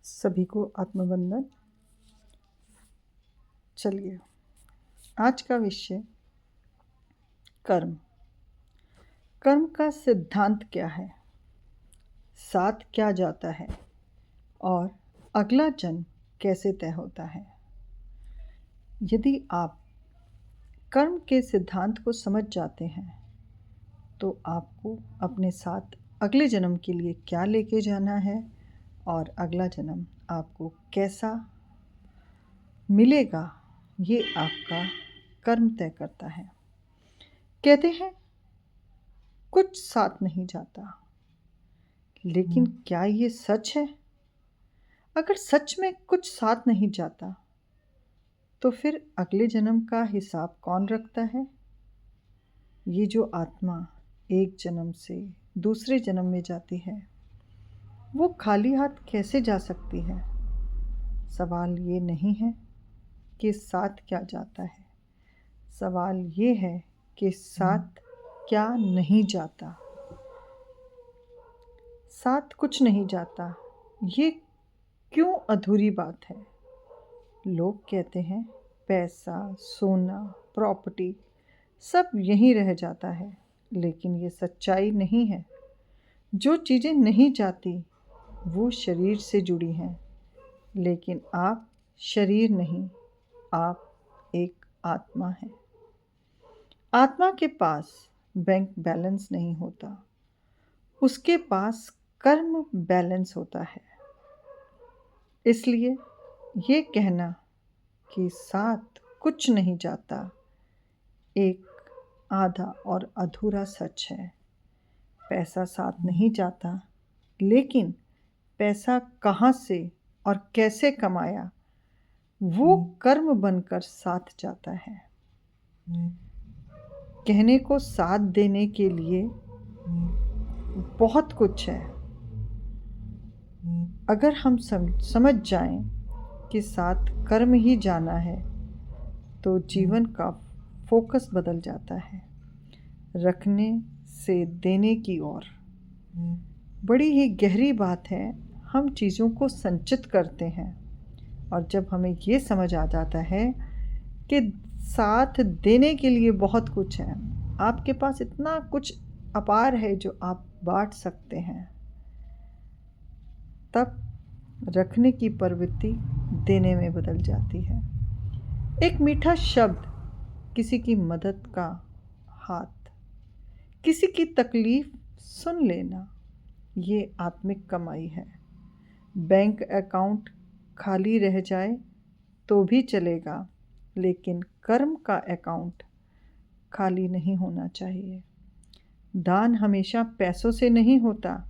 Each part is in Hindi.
सभी को आत्मवंदन। चलिए, आज का विषय कर्म। कर्म का सिद्धांत क्या है, साथ क्या जाता है और अगला जन्म कैसे तय होता है। यदि आप कर्म के सिद्धांत को समझ जाते हैं तो आपको अपने साथ अगले जन्म के लिए क्या लेके जाना है और अगला जन्म आपको कैसा मिलेगा, ये आपका कर्म तय करता है। कहते हैं कुछ साथ नहीं जाता, लेकिन क्या ये सच है? अगर सच में कुछ साथ नहीं जाता तो फिर अगले जन्म का हिसाब कौन रखता है? ये जो आत्मा एक जन्म से दूसरे जन्म में जाती है, वो खाली हाथ कैसे जा सकती है? सवाल ये नहीं है कि साथ क्या जाता है, सवाल ये है कि साथ क्या नहीं जाता। साथ कुछ नहीं जाता, ये क्यों अधूरी बात है? लोग कहते हैं पैसा, सोना, प्रॉपर्टी सब यहीं रह जाता है, लेकिन ये सच्चाई नहीं है। जो चीज़ें नहीं जाती वो शरीर से जुड़ी हैं, लेकिन आप शरीर नहीं, आप एक आत्मा हैं। आत्मा के पास बैंक बैलेंस नहीं होता, उसके पास कर्म बैलेंस होता है। इसलिए ये कहना कि साथ कुछ नहीं जाता एक आधा और अधूरा सच है। पैसा साथ नहीं जाता, लेकिन पैसा कहाँ से और कैसे कमाया वो कर्म बनकर साथ जाता है। कहने को साथ देने के लिए बहुत कुछ है। अगर हम समझ जाएं कि साथ कर्म ही जाना है तो जीवन का फोकस बदल जाता है, रखने से देने की ओर। बड़ी ही गहरी बात है, हम चीज़ों को संचित करते हैं और जब हमें ये समझ आ जाता है कि साथ देने के लिए बहुत कुछ है, आपके पास इतना कुछ अपार है जो आप बांट सकते हैं, तब रखने की प्रवृत्ति देने में बदल जाती है। एक मीठा शब्द, किसी की मदद का हाथ, किसी की तकलीफ सुन लेना, ये आत्मिक कमाई है। बैंक अकाउंट खाली रह जाए तो भी चलेगा, लेकिन कर्म का अकाउंट खाली नहीं होना चाहिए। दान हमेशा पैसों से नहीं होता,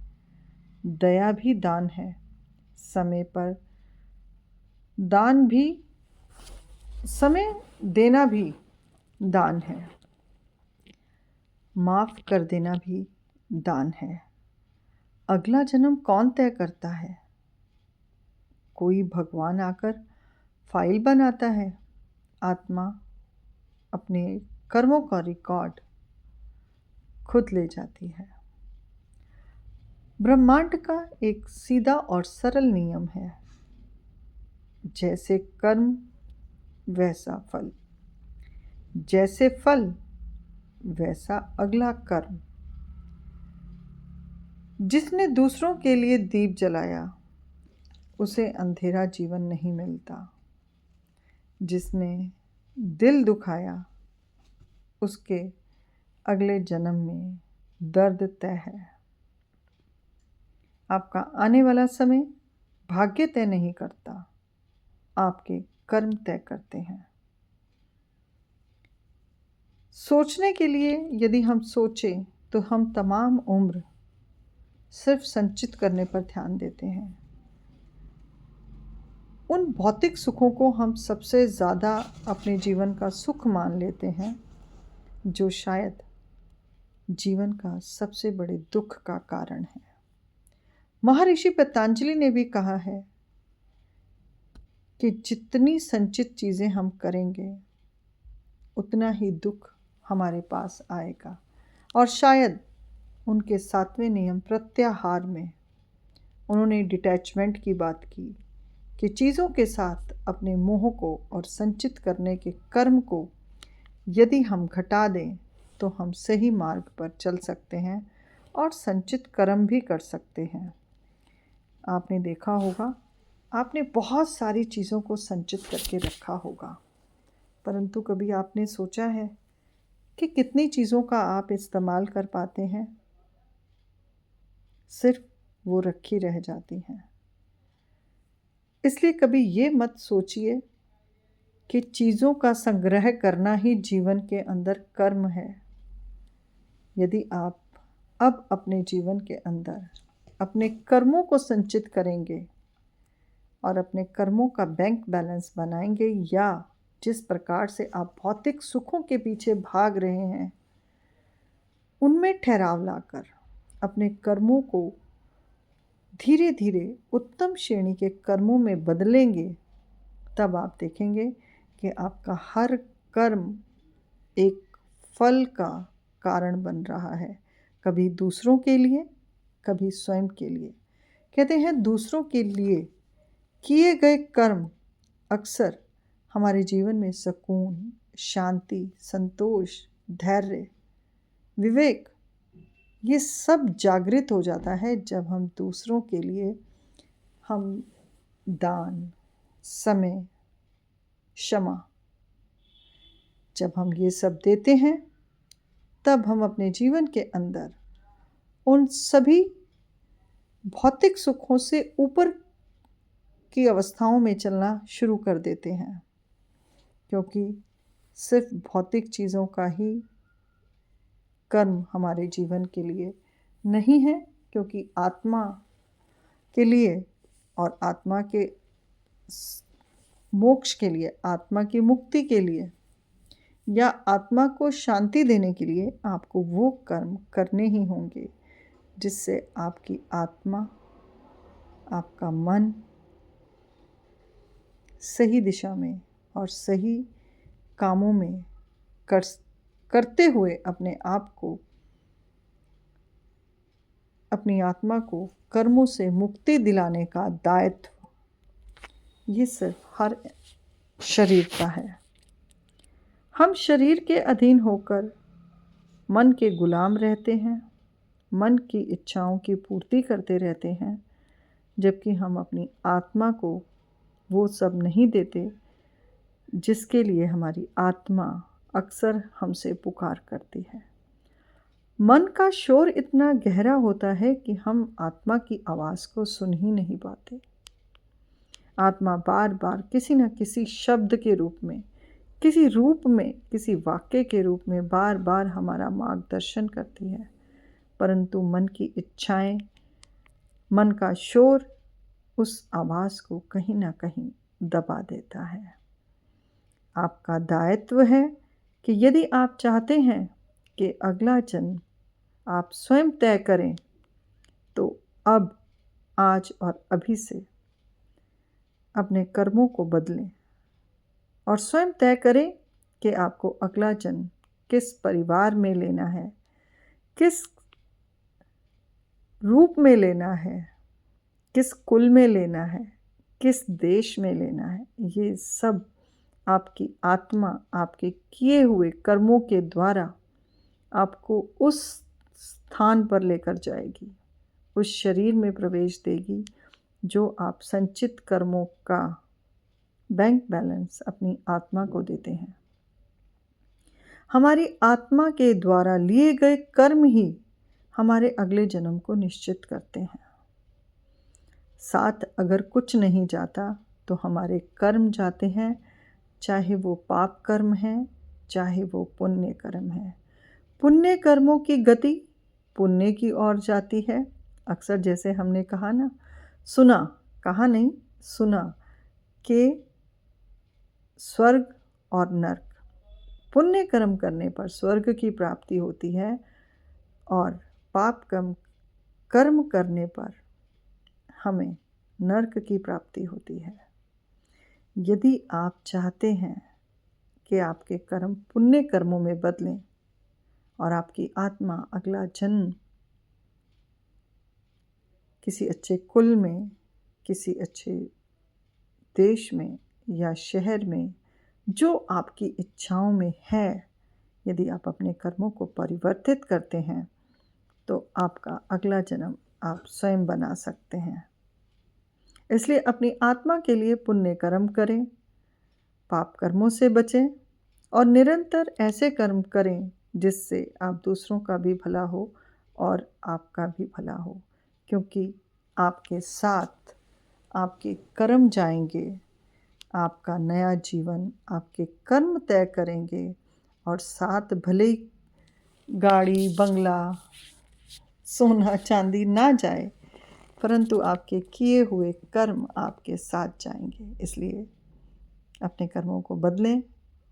दया भी दान है, समय पर दान भी, समय देना भी दान है, माफ़ कर देना भी दान है। अगला जन्म कौन तय करता है? कोई भगवान आकर फाइल बनाता है? आत्मा अपने कर्मों का रिकॉर्ड खुद ले जाती है। ब्रह्मांड का एक सीधा और सरल नियम है, जैसे कर्म वैसा फल, जैसे फल वैसा अगला कर्म। जिसने दूसरों के लिए दीप जलाया उसे अंधेरा जीवन नहीं मिलता, जिसने दिल दुखाया उसके अगले जन्म में दर्द तय है। आपका आने वाला समय भाग्य तय नहीं करता, आपके कर्म तय करते हैं। सोचने के लिए यदि हम सोचें तो हम तमाम उम्र सिर्फ संचित करने पर ध्यान देते हैं। उन भौतिक सुखों को हम सबसे ज़्यादा अपने जीवन का सुख मान लेते हैं, जो शायद जीवन का सबसे बड़े दुख का कारण है। महर्षि पतंजलि ने भी कहा है कि जितनी संचित चीज़ें हम करेंगे उतना ही दुख हमारे पास आएगा। और शायद उनके 7वें नियम प्रत्याहार में उन्होंने डिटैचमेंट की बात की, कि चीज़ों के साथ अपने मोह को और संचित करने के कर्म को यदि हम घटा दें तो हम सही मार्ग पर चल सकते हैं और संचित कर्म भी कर सकते हैं। आपने देखा होगा, आपने बहुत सारी चीज़ों को संचित करके रखा होगा, परंतु कभी आपने सोचा है कि कितनी चीज़ों का आप इस्तेमाल कर पाते हैं? सिर्फ वो रखी रह जाती हैं। इसलिए कभी ये मत सोचिए कि चीज़ों का संग्रह करना ही जीवन के अंदर कर्म है। यदि आप अब अपने जीवन के अंदर अपने कर्मों को संचित करेंगे और अपने कर्मों का बैंक बैलेंस बनाएंगे, या जिस प्रकार से आप भौतिक सुखों के पीछे भाग रहे हैं उनमें ठहराव लाकर अपने कर्मों को धीरे धीरे उत्तम श्रेणी के कर्मों में बदलेंगे, तब आप देखेंगे कि आपका हर कर्म एक फल का कारण बन रहा है, कभी दूसरों के लिए, कभी स्वयं के लिए। कहते हैं दूसरों के लिए किए गए कर्म अक्सर हमारे जीवन में सुकून, शांति, संतोष, धैर्य, विवेक, ये सब जागृत हो जाता है जब हम दूसरों के लिए हम दान, समय, क्षमा, जब हम ये सब देते हैं तब हम अपने जीवन के अंदर उन सभी भौतिक सुखों से ऊपर की अवस्थाओं में चलना शुरू कर देते हैं, क्योंकि सिर्फ भौतिक चीज़ों का ही कर्म हमारे जीवन के लिए नहीं है, क्योंकि आत्मा के लिए और आत्मा के मोक्ष के लिए, आत्मा की मुक्ति के लिए या आत्मा को शांति देने के लिए आपको वो कर्म करने ही होंगे जिससे आपकी आत्मा, आपका मन सही दिशा में और सही कामों में करते हुए अपने आप को, अपनी आत्मा को कर्मों से मुक्ति दिलाने का दायित्व ये सिर्फ हर शरीर का है। हम शरीर के अधीन होकर मन के गुलाम रहते हैं, मन की इच्छाओं की पूर्ति करते रहते हैं, जबकि हम अपनी आत्मा को वो सब नहीं देते जिसके लिए हमारी आत्मा अक्सर हमसे पुकार करती है। मन का शोर इतना गहरा होता है कि हम आत्मा की आवाज़ को सुन ही नहीं पाते। आत्मा बार बार किसी न किसी शब्द के रूप में, किसी रूप में, किसी वाक्य के रूप में बार बार हमारा मार्गदर्शन करती है, परंतु मन की इच्छाएं, मन का शोर उस आवाज़ को कहीं ना कहीं दबा देता है। आपका दायित्व है कि यदि आप चाहते हैं कि अगला जन्म आप स्वयं तय करें, तो अब, आज और अभी से अपने कर्मों को बदलें और स्वयं तय करें कि आपको अगला जन्म किस परिवार में लेना है, किस रूप में लेना है, किस कुल में लेना है, किस देश में लेना है। ये सब आपकी आत्मा आपके किए हुए कर्मों के द्वारा आपको उस स्थान पर लेकर जाएगी, उस शरीर में प्रवेश देगी जो आप संचित कर्मों का बैंक बैलेंस अपनी आत्मा को देते हैं। हमारी आत्मा के द्वारा लिए गए कर्म ही हमारे अगले जन्म को निश्चित करते हैं। साथ अगर कुछ नहीं जाता तो हमारे कर्म जाते हैं, चाहे वो पाप कर्म है, चाहे वो पुण्य कर्म है। पुण्य कर्मों की गति पुण्य की ओर जाती है। अक्सर जैसे हमने कहा ना, सुना, कहा नहीं, सुना कि स्वर्ग और नर्क, पुण्य कर्म करने पर स्वर्ग की प्राप्ति होती है और पाप कर्म करने पर हमें नर्क की प्राप्ति होती है। यदि आप चाहते हैं कि आपके कर्म पुण्य कर्मों में बदलें और आपकी आत्मा अगला जन्म किसी अच्छे कुल में, किसी अच्छे देश में या शहर में जो आपकी इच्छाओं में है, यदि आप अपने कर्मों को परिवर्तित करते हैं तो आपका अगला जन्म आप स्वयं बना सकते हैं। इसलिए अपनी आत्मा के लिए पुण्य कर्म करें, पाप कर्मों से बचें और निरंतर ऐसे कर्म करें जिससे आप दूसरों का भी भला हो और आपका भी भला हो, क्योंकि आपके साथ आपके कर्म जाएंगे। आपका नया जीवन आपके कर्म तय करेंगे और साथ भले ही गाड़ी बंगला सोना चांदी ना जाए, परंतु आपके किए हुए कर्म आपके साथ जाएंगे। इसलिए अपने कर्मों को बदलें,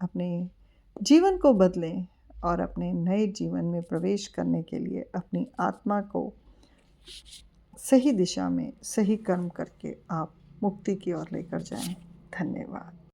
अपने जीवन को बदलें और अपने नए जीवन में प्रवेश करने के लिए अपनी आत्मा को सही दिशा में सही कर्म करके आप मुक्ति की ओर लेकर जाएं। धन्यवाद।